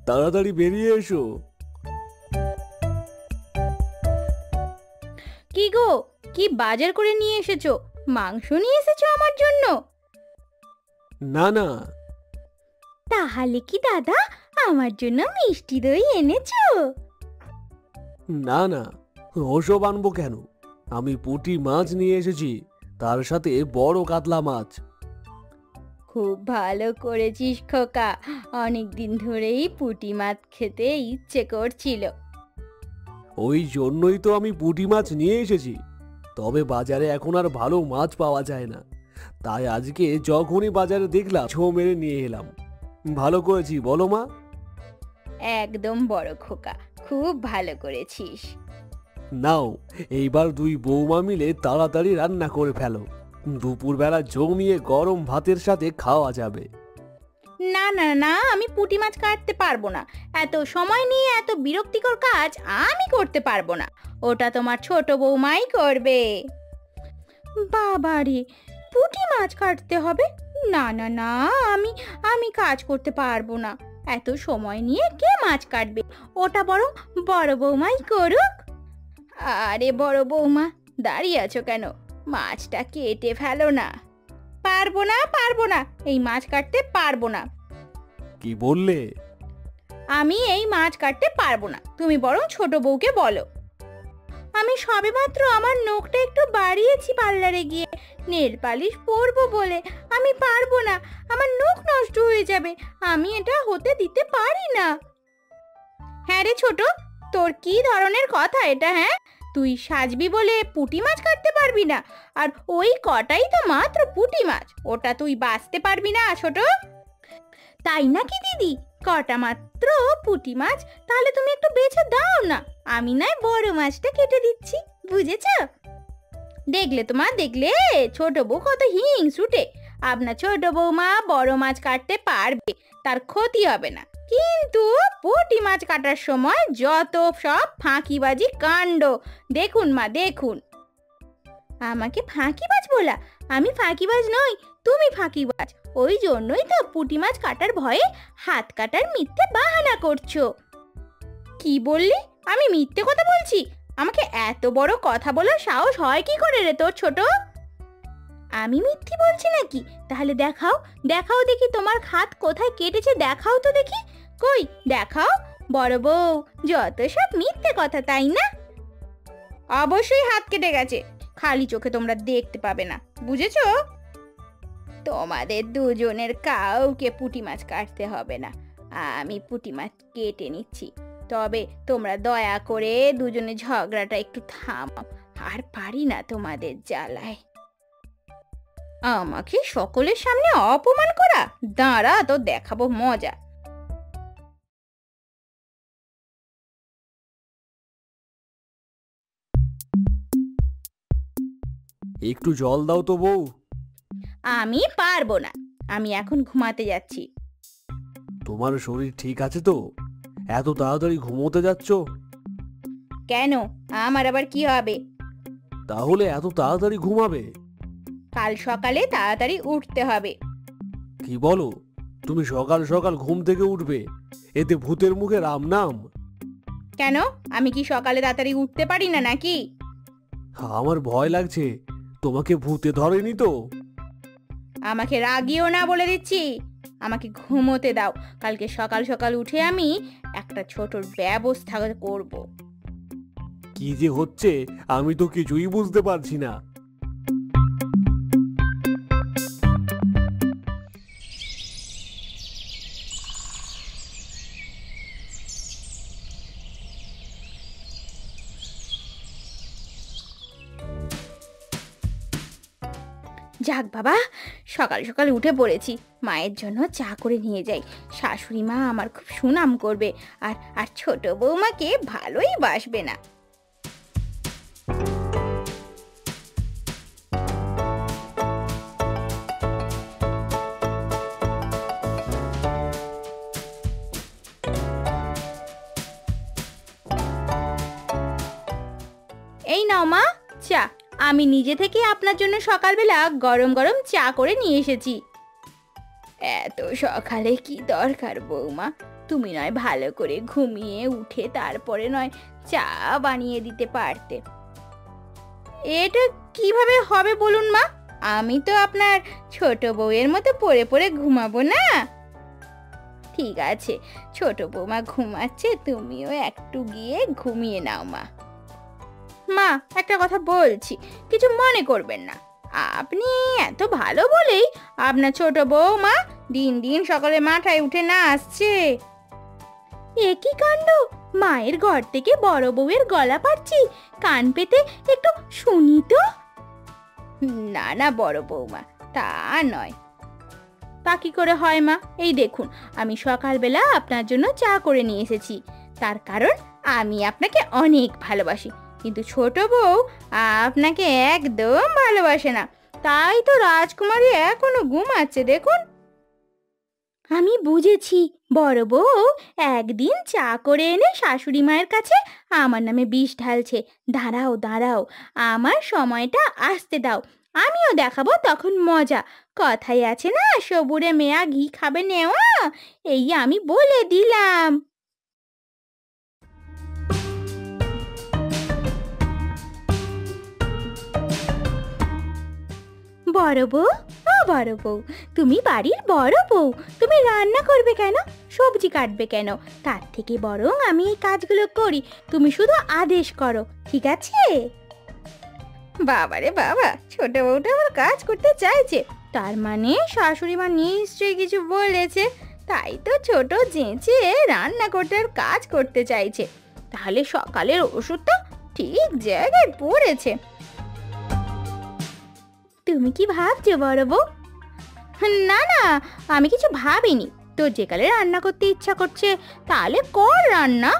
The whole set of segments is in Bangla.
তাড়াতাড়ি বেরিয়ে এসো। কি গো, কি বাজার করে নিয়ে এসেছো? মাংস নিয়ে এসেছো আমার জন্য? না না, তাহলে কি দাদা আমার জন্য মিষ্টি দই এনেছো? না না, ওসব আনবো কেন? আমি পুঁটি মাছ নিয়ে এসেছি, তার সাথে বড় কাতলা মাছ। খুব ভালো করেছিস খোকা, অনেক দিন ধরেই পুঁটি মাছ খেতে ইচ্ছে করছিল। ওই জন্যই তো আমি পুঁটি মাছ নিয়ে এসেছি। তবে বাজারে এখন আর ভালো মাছ পাওয়া যায় না, তাই আজকে যখনই বাজারে দেখলাম ছো মেরে নিয়ে এলাম। ভালো করেছি বলো মা? একদম বড় খোকা, খুব ভালো করেছিস। নাও, এইবার দুই বৌমা মিলে তাড়াতাড়ি রান্না করে ফেলো, দুপুরবেলা জমিয়ে গরম ভাতের সাথে খাওয়া যাবে। না না না, আমি পুঁটি মাছ কাটতে পারবো না। এত সময় নিয়ে এত বিরক্তিকর কাজ আমি করতে পারবো না, ওটা তোমার ছোট বৌমাই করবে। বাবারে, পুঁটি মাছ কাটতে হবে? না না না, আমি আমি কাজ করতে পারবো না। এত সময় নিয়ে কে মাছ কাটবে? ওটা বরং বড় বৌমাই করুক। আরে বড় বৌমা, দাঁড়িয়ে আছো কেন? মাছটা কেটে ফেলো না। পারবো না, পারবো না, এই মাছ কাটতে পারবো না। কি বললে? আমি এই মাছ কাটতে পারবো না, তুমি বরং ছোট বউকে বলো। আমি সবেমাত্র আমার নখটা একটু বাড়িয়েছি পার্লারে গিয়ে নেল পালিশ পরবো বলে। আমি পারবো না, আমার নখ নষ্ট হয়ে যাবে, আমি এটা হতে দিতে পারি না। হ্যাঁ রে ছোট, তোর কি ধরনের কথা এটা? হ্যাঁ, তুই সাজবি বলে পুঁটি মাছ কাটতে পারবি না? আর ওই কটাই তো মাত্র পুঁটি মাছ, ওটা তুই বাঁচতে পারবি না ছোট? তাই নাকি দিদি? কটা মাত্র পুঁটি মাছ, তাহলে তুমি একটু বেছে দাও না, আমি নয় বড় মাছটা কেটে দিচ্ছি, বুঝেছ? দেখলে তোমা, দেখলে ছোট বউ কত হিংসুটে। আপনার ছোট বৌমা বড় মাছ কাটতে পারবে, তার ক্ষতি হবে না, কিন্তু পুঁটি মাছ কাটার সময় যত সব ফাঁকিবাজি কাণ্ড। দেখুন মা, দেখুন। আমাকে ফাঁকিবাজ বলা? আমি ফাঁকিবাজ নই, তুমি ফাঁকিবাজ। ওই জন্যই তো পুঁটি মাছ কাটার ভয়ে হাত কাটার মিথ্যে বাহানা করছো। কি বললি? আমি মিথ্যে কথা বলছি? আমাকে এত বড় কথা বলার সাহস হয় কি করে রে তোর ছোট? আমি মিথ্যে বলছি নাকি? তাহলে দেখাও, দেখাও দেখি তোমার হাত কোথায় কেটেছে, দেখাও তো দেখি। কই দেখাও। বড় বউ, যত সব মিথ্যে কথা, তাই না? অবশ্যই হাত কেটে গেছে, খালি চোখে তোমরা দেখতে পাবে না, বুঝেছো? তোমাদের দুজনের কাউকে পুঁটি মাছ কাটতে হবে না, আমি পুঁটি মাছ কেটে নিচ্ছি। তবে তোমরা দয়া করে দুজনে ঝগড়াটা একটু থামাও, আর পারি না তোমাদের জ্বালায়। আমাকে সকলের সামনে অপমান করা? দাঁড়া, তো দেখাবো মজা। একটু জল দাও তো বউ। আমি পারবো না, আমি এখন ঘুমাতে যাচ্ছি। তোমার শরীর ঠিক আছে তো? এত তাড়াতাড়ি ঘুমোতে যাচ্ছ? কেন, আমার আবার কি হবে? তাহলে এত তাড়াতাড়ি ঘুমাবে? কাল সকালে তাড়াতাড়ি উঠতে হবে। কি বলো? তুমি সকাল সকাল ঘুম থেকে উঠবে? এতে ভূতের মুখে রাম নাম। কেন, আমি কি সকালে তাড়াতাড়ি উঠতে পারি না নাকি? আমার ভয় লাগছে, তোমাকে ভূতে ধরেনি তো? আমাকে রাগিও না বলে দিচ্ছি, আমাকে ঘুমোতে দাও। কালকে সকাল সকাল উঠে আমি একটা ছোট ব্যবস্থা করব। কি যে হচ্ছে আমি তো কিছুই বুঝতে পারছি না। যাক বাবা, সকাল সকাল উঠে পড়েছি, মায়ের জন্য চা করে নিয়ে যাই। শাশুড়ি মা আমার খুব সুনাম করবে, আর আর ছোট বৌমাকে ভালোই বাসবে না। এই নাও মা চা। আমি নিজে থেকে আপনার জন্য সকালবেলা গরম গরম চা করে নিয়ে এসেছি। এত সকালে কি দরকার বৌমা? তুমি নয় ভালো করে ঘুমিয়ে উঠে তারপরে নয় চা বানিয়ে দিতে পারতে। এটা কিভাবে হবে বলুন মা? আমি তো আপনার ছোট বউয়ের মতো পড়ে পড়ে ঘুমাবো না। ঠিক আছে, ছোট বৌমা ঘুমাচ্ছে, তুমিও একটু গিয়ে ঘুমিয়ে নাও মা। মা একটা কথা বলছি, কিছু মনে করবেন না। আপনি এত ভালো বলেই আপনার ছোট বৌমা দিন দিন সকালে মাথায় উঠে না আসছে। এ কি কাণ্ড! মায়ের ঘর থেকে বড় বউয়ের গলা পাচ্ছি, কান পেতে একটু শুনি তো। না না বড় বৌমা, তা নয়। তা কি করে হয় মা? এই দেখুন, আমি সকালবেলা আপনার জন্য চা করে নিয়ে এসেছি। তার কারণ আমি আপনাকে অনেক ভালোবাসি, কিন্তু ছোট বউ আপনাকে একদম ভালোবাসে না। তাই তো রাজকুমারী এখনো ঘুমাচ্ছে দেখুন। আমি বুঝেছি, বড় বউ একদিন চা করে এনে শাশুড়ি মায়ের কাছে আমার নামে বিষ ঢালছে। দাঁড়াও দাঁড়াও, আমার সময়টা আসতে দাও, আমিও দেখাবো তখন মজা। কথাই আছে না, সবুরে মেয়া ঘি খাবে নেওয়া। এই আমি বলে দিলাম। বড় বউ, ও বড় বউ, তুমি বাড়ির বড় বউ, তুমি রান্না করবে কেন, সবজি কাটবে কেন? তার থেকে বরং আমি এই কাজগুলো করি, তুমি শুধু আদেশ করো, ঠিক আছে? বাবারে বাবা, ছোট বউটা আমার কাজ করতে চাইছে, তার মানে শাশুড়ি মা নিশ্চয়ই কিছু বলেছে। তাই তো ছোট চেঁচে রান্না করতে আর কাজ করতে চাইছে। তাহলে সকালের ওষুধটা ঠিক জায়গায় পড়েছে। তুমি কি ভাবছো বড় বউ? না না, আমি কিছু ভাবিনি। তোর যেকালে রান্না করতে ইচ্ছা করছে তাহলে কর রান্না।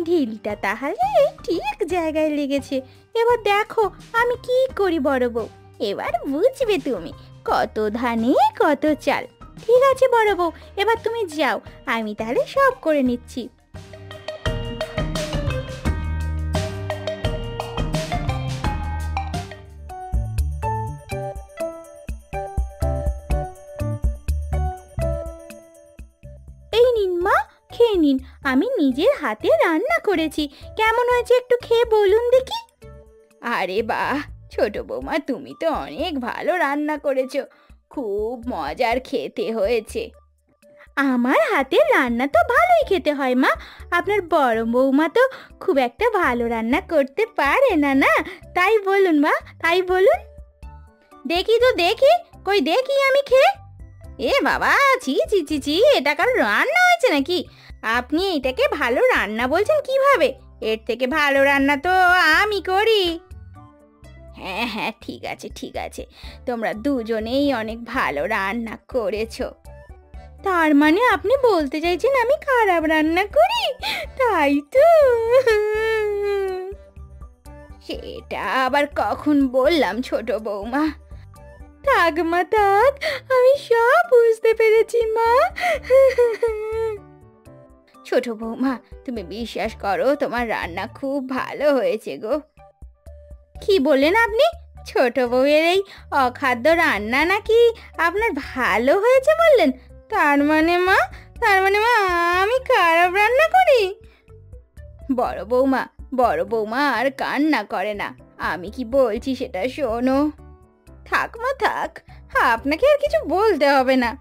ঢিলটা তাহলে ঠিক জায়গায় লেগেছে। এবার দেখো আমি কি করি বড় বউ, এবার বুঝবে তুমি। কত ধানে কত চাল। ঠিক আছে বড় বউ, এবার তুমি যাও, আমি তাহলে সব করে নিচ্ছি। এই নিন মা, খেয়ে নিন, আমি নিজের হাতে রান্না করেছি। কেমন হয়েছে একটু খেয়ে বলুন দেখি। আরে বাহ ছোট বৌমা, তুমি তো অনেক ভালো রান্না করেছো, খুব মজার খেতে হয়েছে। আমার হাতের রান্না তো ভালোই খেতে হয় মা। আপনার বড় বৌমা তো খুব একটা ভালো রান্না করতে পারে না, না? তাই বলুন মা, তাই বলুন। দেখি তো দেখি, কই দেখি আমি খেয়ে। এ বাবা, ছি ছি ছি ছি, এটা কারো রান্না হয়েছে নাকি? আপনি এটাকে ভালো রান্না বলছেন কিভাবে? এর থেকে ভালো রান্না তো আমি করি। হ্যাঁ হ্যাঁ, ঠিক আছে ঠিক আছে, তোমরা দুজনেই অনেক ভালো রান্না করেছো। তার মানে আপনি বলতে চাইছেন আমি খারাপ রান্না করি, তাই তো? সেটা আবার কখন বললাম ছোট বৌমা? থাক মা থাক, আমি সব বুঝতে পেরেছি মা। ছোট বৌমা, তুমি বিশ্বাস করো, তোমার রান্না খুব ভালো হয়েছে গো। কি বললেন আপনি? ছোট বউয়ের এই অখাদ্য রান্না নাকি আপনার ভালো হয়েছে বললেন? তার মানে মা, আমি খারাপ রান্না করি? বড় বৌমা আর কান্না করে না, আমি কি বলছি সেটা শোনো। থাক মা থাক, আপনাকে আর কিছু বলতে হবে না।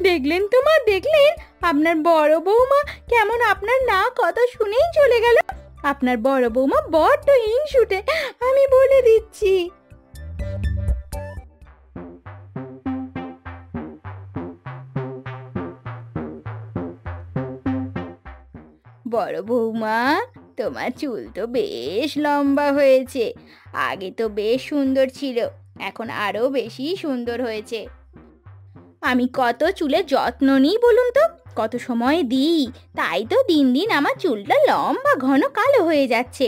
দেখলেন তো মা, দেখলেন আপনার বড় বৌমা কেমন আপনার না কথা শুনেই চলে গেল। আপনার বড় বৌমা বড্ড হিংসুটে, আমি বলে দিচ্ছি। বড় বৌমা, তোমার চুল তো বেশ লম্বা হয়েছে। আগে তো বেশ সুন্দর ছিল, এখন আরো বেশি সুন্দর হয়েছে। আমি কত চুলের যত্ন নিই বলুন তো, কত সময় দিই, তাই তো দিন দিন আমার চুলটা লম্বা ঘন কালো হয়ে যাচ্ছে।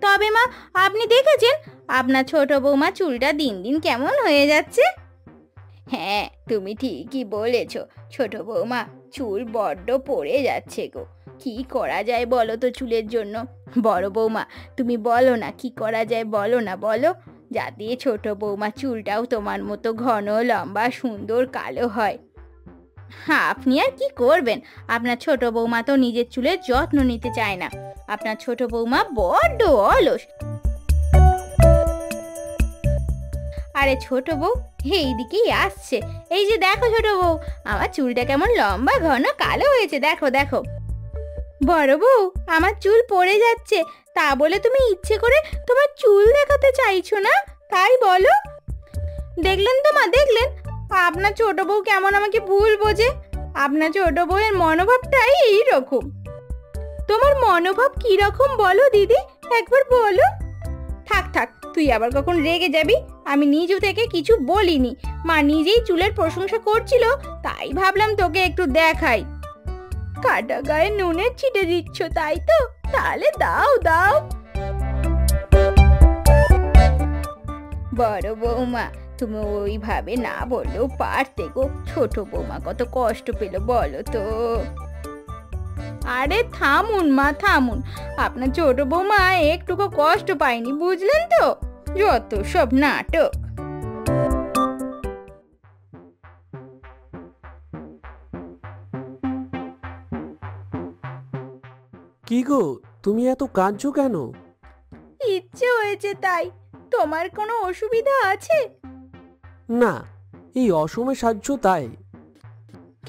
তবে মা, আপনি দেখেছেন আপনার ছোট বৌমা চুলটা দিন দিন কেমন হয়ে যাচ্ছে? হ্যাঁ, তুমি ঠিকই বলেছ ছোট বৌমা, চুল বড্ড পড়ে যাচ্ছে গো। কি করা যায় বলো তো চুলের জন্য? বড় বৌমা, তুমি বলো না কি করা যায়, বলো না বলো, যাতে ছোট বৌমা চুলটাও তোমার মতো ঘন লম্বা সুন্দর কালো হয়। হ্যাঁ, আপনি আর কি করবেন, আপনার ছোট বৌমা তো নিজের চুলের যত্ন নিতে চায় না। আপনার ছোট বৌমা বড্ড অলস। আরে ছোট বউ এইদিকেই আসছে, এই যে দেখো ছোট বউ, আমার চুলটা কেমন লম্বা ঘন কালো হয়েছে, দেখো দেখো। বড় বউ, আমার চুল পড়ে যাচ্ছে, তা বলে তুমি ইচ্ছে করে তোমার চুল দেখাতে চাইছো না, তাই বলো? দেখলেন তো মা, দেখলেন আপনার ছোট বউ কেমন আমাকে ভুল বোঝে। আপনার ছোট বউয়ের মনোভাবটাই এইরকম। তোমার মনোভাব কি রকম বলো দিদি, একবার বলো। থাক থাক, তুই আবার কখন রেগে যাবি, আমি নিজে থেকে কিছু বলিনি, মা নিজেই চুলের প্রশংসা করছিল, তাই ভাবলাম তোকে একটু দেখাই। কাটা গায়ে নুনের ছিটে দিচ্ছ তাই তো, তাহলে দাও দাও। বড় বৌমা, তুমি ওইভাবে না বললেও পারতে গো, ছোট বৌমা কত কষ্ট পেল বলো তো। আরে থামুন মা থামুন, আপনার ছোট বৌমা একটুকু কষ্ট পায়নি, বুঝলেন তো, যত সব নাটক। কি গো, তুমি এত কাঁদছো কেন? ইচ্ছে হয়েছে তাই। তোমার কোনো অসুবিধা আছে? না, এই অসময়ে সাজছো তাই।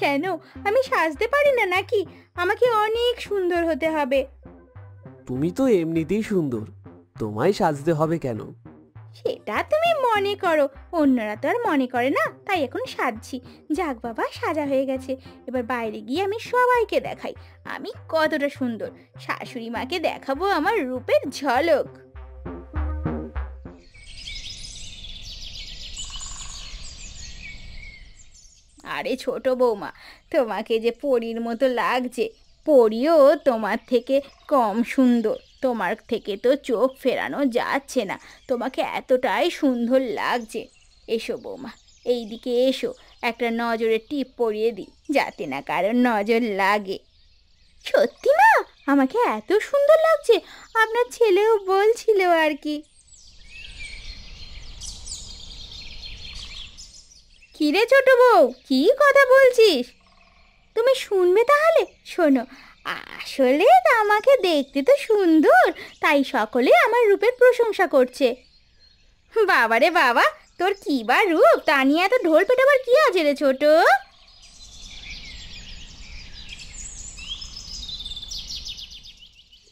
কেন, আমি সাজতে পারি না নাকি? আমাকে অনেক সুন্দর হতে হবে। তুমি তো এমনিতেই সুন্দর, তোমায় সাজতে হবে কেন? সেটা তুমি মনে করো, অন্যরা তো আর মনে করে না, তাই এখন সাজছি। যাক বাবা, সাজা হয়ে গেছে, এবার বাইরে গিয়ে আমি সবাইকে দেখাই আমি কতটা সুন্দর। শাশুড়ি মাকে দেখাবো আমার রূপের ঝলক। আরে ছোট বৌমা, তোমাকে যে পরীর মতো লাগছে, পরীও তোমার থেকে কম সুন্দর, তোমার থেকে তো চোখ ফেরানো যাচ্ছে না, তোমাকে এতটাই সুন্দর লাগছে। এসো বৌমা, এই দিকে এসো, একটা নজরের টিপ পরিয়ে দিই, যাতে না কারোর নজর লাগে। সত্যি মা, আমাকে এত সুন্দর লাগছে, আপনার ছেলেও বলছিল আর কি। কিরে ছোট বউ, কি কথা বলছিস? তুমি শুনবে তাহলে, শোনো। আসলে আমাকে দেখতে তো সুন্দর, তাই সকলে আমার রূপের প্রশংসা করছে। বাবারে বাবা, তোর কি বা রূপ, তা নিয়ে এত ঢোল পেটাবার কি আছে রে ছোট?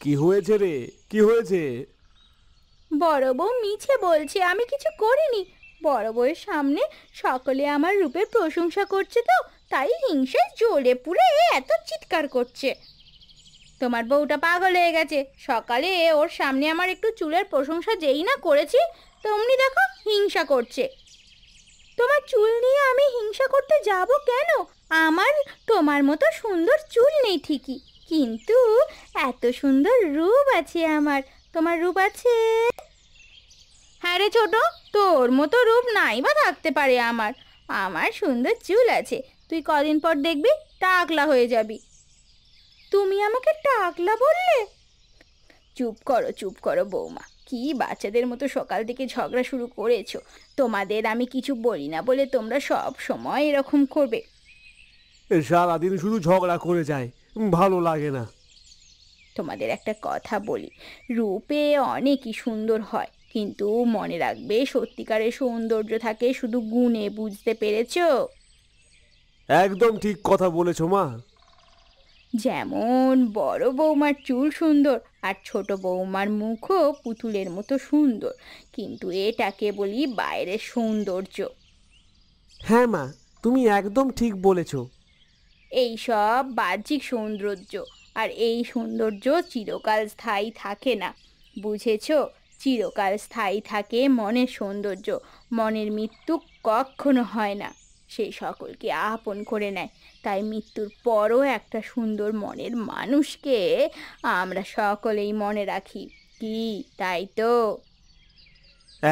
কি হয়েছে রে, কি হয়েছে? বড় বউ মিছে বলছে, আমি কিছু করিনি। বড় বউয়ের সামনে সকলে আমার রূপের প্রশংসা করছে তো, তাই হিংসায় জ্বলে পুড়ে এত চিৎকার করছে। তোমার বউটা পাগল হয়ে গেছে, সকালে ওর সামনে আমার একটু চুলের প্রশংসা যেই না করেছি, তেমনি দেখো হিংসা করছে। তোমার চুল নিয়ে আমি হিংসা করতে যাব কেন? আমার তোমার মতো সুন্দর চুল নেই ঠিকই, কিন্তু এত সুন্দর রূপ আছে আমার। তোমার রূপ আছে? হ্যাঁ রে ছোট, তোর মতো রূপ নাই বা থাকতে পারে আমার। আমার সুন্দর চুল আছে, তুই কদিন পর দেখবি টাকলা হয়ে যাবি। তুমি আমাকে টাকলা বললে? চুপ করো বৌমা, কি বাচ্চাদের মতো সকাল থেকে ঝগড়া শুরু করেছো। তোমাদের আমি কিছু বলি না বলে তোমরা সব সময় এরকম করবে। সারাদিন শুধু ঝগড়া করে যায়, ভালো লাগে না। তোমাদের একটা কথা বলি, রূপে অনেকই সুন্দর হয়, কিন্তু মনে রাখবে সত্যিকারের সৌন্দর্য থাকে শুধু গুণে, বুঝতে পেরেছো? একদম ঠিক কথা বলেছো মা। যেমন বড় বৌমার চুল সুন্দর, আর ছোট বৌমার মুখও পুতুলের মতো সুন্দর, কিন্তু এটাকে বলি বাইরের সৌন্দর্য। হ্যাঁ মা, তুমি একদম ঠিক বলেছো। এই সব বাহ্যিক সৌন্দর্য, আর এই সৌন্দর্য চিরকাল স্থায়ী থাকে না, বুঝেছো? চিরকাল স্থায়ী থাকে মনের সৌন্দর্য, মনের মৃত্যু কখনো হয় না, সেই সকলকে আপন করে নেয়। তাই মৃত্যুর পরও একটা সুন্দর মনের মানুষকে আমরা সকলেই মনে রাখি, কি তাই তো?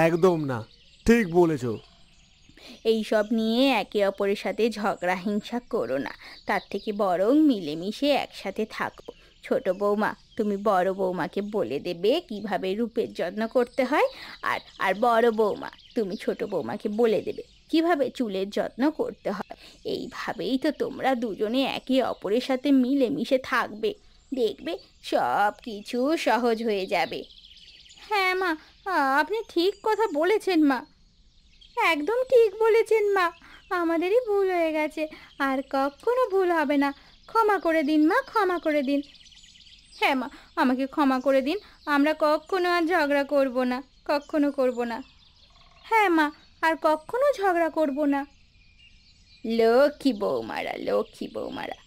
একদম না, ঠিক বলেছো। এই সব নিয়ে একে অপরের সাথে ঝগড়া হিংসা করো না, তার থেকে বরং মিলেমিশে একসাথে থাকো। ছোট বৌমা তুমি বড় বৌমাকে বলে দেবে কিভাবে রূপের যত্ন করতে হয়, আর আর বড় বৌমা তুমি ছোট বৌমাকে বলে দেবে কিভাবে চুলের যত্ন করতে হয়। এইভাবেই তো তোমরা দুজনে একে অপরের সাথে মিলেমিশে থাকবে, দেখবে সব কিছু সহজ হয়ে যাবে। হ্যাঁ মা, আপনি ঠিক কথা বলেছেন মা, একদম ঠিক বলেছেন মা। আমাদেরই ভুল হয়ে গেছে, আর কখনো ভুল হবে না। ক্ষমা করে দিন মা, ক্ষমা করে দিন। হ্যাঁ মা, আমাকে ক্ষমা করে দিন। আমরা কখনো আর ঝগড়া করব না, কখনো করব না। হ্যাঁ মা, আর কখনো ঝগড়া করব না। লক্ষ্মী বৌমারা, লক্ষ্মী বৌমারা।